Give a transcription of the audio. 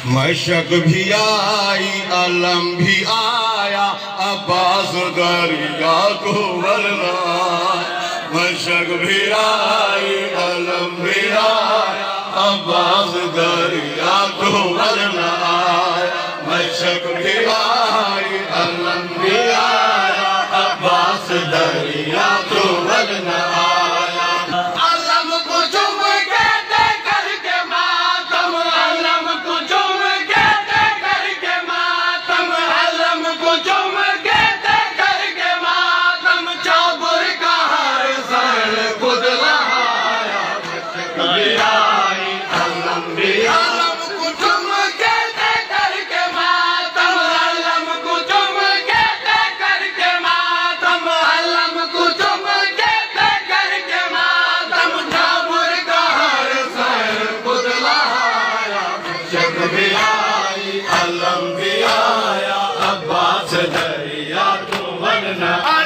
مشک بھی آئی علم بھی آیا عباس دریا کو ورنا مشک بھی آئی علم بھی آیا عباس دریا کو ورنا مشک بھی آئی علم بھی آیا عباس دریا کو ورنا علم بھی آیا عباس دریا کو ورنا